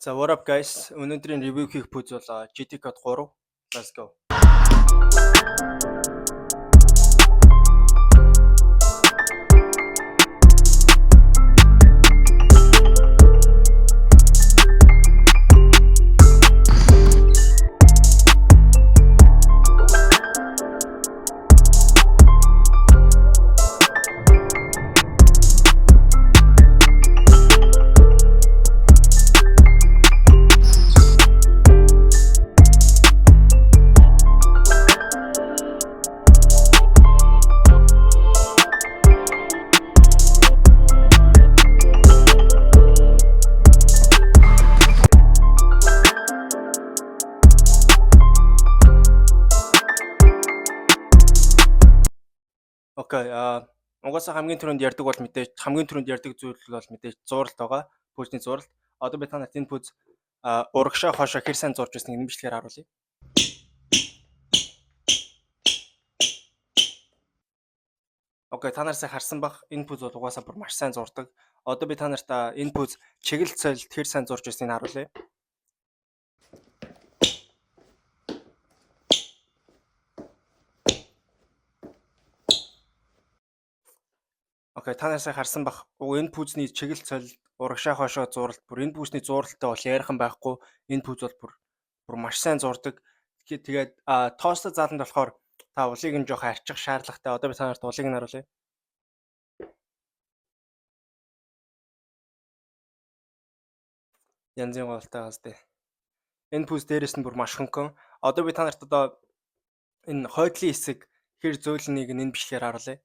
So what up guys? Өнөөдрийн review хийх пүүз бол GT Code 3. Let's go. Окей, угаасаа хамгийн түрүүнд ярьдаг бол мэдээж хамгийн түрүүнд ярьдаг зүйл бол мэдээж зуралт байгаа. Пүүзний зуралт. Одоо би та нарт энэ пүүз урагшаа хоошоо хэр сайн зурж байсныг энэ бичлэгээр харуулъя. Окей, та нар сайн харсан бах. Энэ пүүз бол угаасаа бүр маш сайн зурдаг. Одоо би та нарт энэ пүүз чиглэл цолд хэр сайн зурж байсныг харуулъя. Окей, та нар сайн харсан бах. Энэ пүүзний чиглэл цолд урагшаа хоошоо зуралт бүр энэ пүүзний зуралттай бол ярихан байхгүй. Энэ пүүз бол бүр маш сайн зурдаг. Тэгээд тоостой зааланд болохоор та улыг нь жоох арчих шаардлагатай. Одоо би та нарт улыг нь харуулъя. Янзын голтой хастай. Энэ пүүз дээрээс нь бүр маш хөнгөн. Одоо би та нарт одоо энэ хойдлын хэсэг хэр зөөлнийг энэ бичлэгээр харуулъя.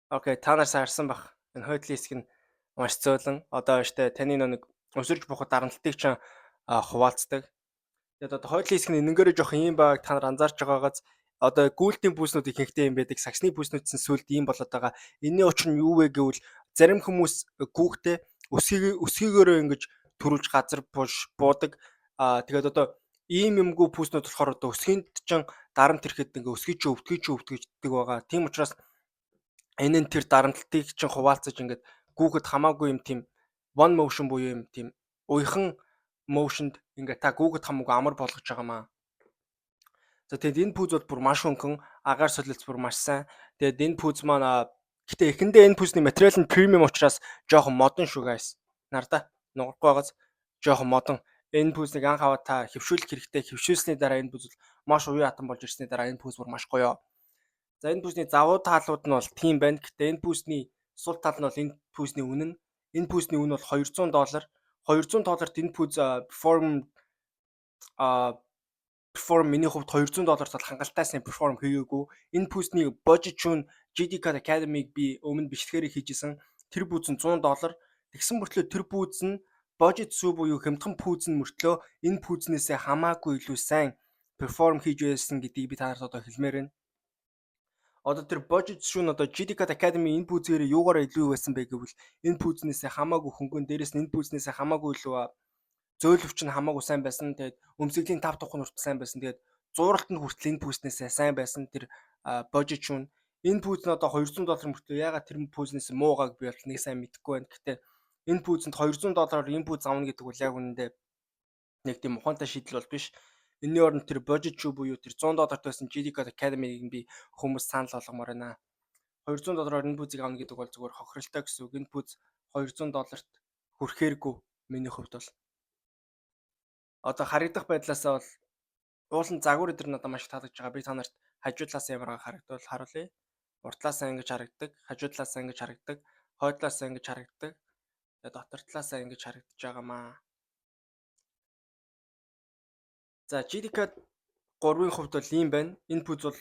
Окей, та нар харсан бах. Энэ хойдлын хэсэг нь маш зөөлөн. Одоо штэ таны нэг өсөрж бухад дарамтлалтыг ч хуваалцдаг. Тэгээд одоо хойдлын хэсэг нь энэнгээрээ жоох юм байгааг та нар анзаарч байгаагаас одоо гүйлтийн пүүснүүд ихэнхдээ юм байдаг. Саксны пүүснүүдсэн сүлд ийм болоод байгаа. Энийн учир нь юу вэ гэвэл зарим хүмүүс гүүхтэй өсгийгөөрөө ингэж төрүүлж газар буудаг. Тэгээд одоо ийм юмгүй пүүснүүд болохоор одоо өсгийнд чинь дарамт ирэхэд ингээ өсгий чи өвдгийдэг байгаа. Тийм учраас энэ нь тэр дарамтлалтыг чинь хуваалцаж ингээд гүүхэд хамаагүй юм тийм one motion буюу юм тийм уяхан motionд ингээд та гүүхэд хамаагүй амар болгож байгаамаа. За тэгээд энэ пүүз бол бүр маш хөнгөн, агаар солилцол бүр маш сайн. Тэгээд энэ пүүз маань гэтээ эхэндээ энэ пүүзний материал нь премиум учраас жоохон модон шүү guys. Нардаа нугарахгүй байгаас жоохон модон. Энэ пүүзнийг анх аваад та хэвшүүлэх хэрэгтэй. Хэвшүүлсний дараа энэ пүүз маш уян хатан болж ирсний дараа энэ пүүз бүр маш гоё. За энэ пүүсний завуу таалууд нь бол тийм байна. Гэтэ энэ пүүсний сул тал нь бол энэ пүүсний үнэ нь. Энэ пүүсний үнэ бол $200. $200-т энэ пүүз perform миний хувьд $200 бол хангалттай перформ хийгээгүй. Энэ пүүсний budget tune GT Code Academy-г би өмнө бичлэгээр хийжсэн. Тэр пүүз нь $100. Тэгсэн мөртлөө тэр пүүз нь budget сүү буюу хямдхан пүүз нь мөртлөө энэ пүүзнээсээ хамаагүй илүү сайн перформ хийж байсан гэдгийг би та нарт одоо хэлмээр байна. Одоо тэр budget шүүн одоо GT Code Academy энэ пүүзээр юугаар илүү байсан бэ гэвэл энэ пүүзнээсээ хамаагүй хөнгөн, дээрэс нь энэ пүүзнээсээ хамаагүй илүү зөөлөвч нь хамаагүй сайн байсан. Тэгээд өмсгөлийн тав тухын хүртэл сайн байсан. Тэгээд зуралт нь хүртэл энэ пүүзнээсээ сайн байсан тэр budget шүүн. Энэ пүүз нь одоо $200 мөртлөө ягаад тэр пүүзнээс муугааг би бол нэг сайн мэдэхгүй байна. Гэхдээ энэ пүүзэнд $200 энэ пүүз авна гэдэг бол яг үнэндээ нэг тийм ухаантай шийдэл бол биш. Энэний оронд тэр budget шүү буюу тэр $100 байсан GT Code Academy-г би хүмүүс санал болгомоор байна. $200 энэ пүүзийг авна гэдэг бол зүгээр хохиролтой гэсэн үг. Энэ пүүз $200-т хүрэхээргүй миний хувьд бол. Одоо харагдах байдлаасаа бол уулын загвар өдр надад маш таалагдж байгаа. Би та нарт хажуу талаас ямар харагдвал харуулъя. Урд талаасаа ингэж харагддаг, хажуу талаасаа ингэж харагддаг, хойд талаасаа ингэж харагддаг. Тэгээд дотор талаасаа ингэж харагдаж байгаамаа. За GT Code 3-ын хувьд бол ийм байна. Энэ пүүз бол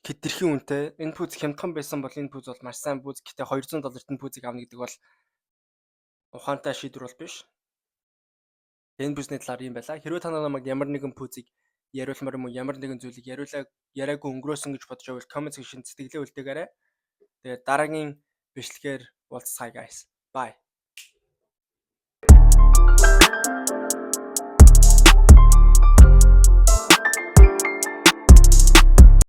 хэтэрхий үнэтэй. Энэ пүүз хямдхан байсан бол энэ пүүз бол маш сайн пүүз. Гэтэ $200-т энэ пүүзийг авна гэдэг бол ухаантай шийдвэр бол биш. Энэ пүүзний талаар юм байла. Хэрвээ та намайг ямар нэгэн пүүзийг яриулмаар юм уу, ямар нэгэн зүйлийг яриаггүй өнгөрөөсөн гэж бодож байвал коммент секшн сэтгэлээ үлдээгээрэй. Тэгээд дараагийн бичлэгээр уулзцгаая guys. Bye.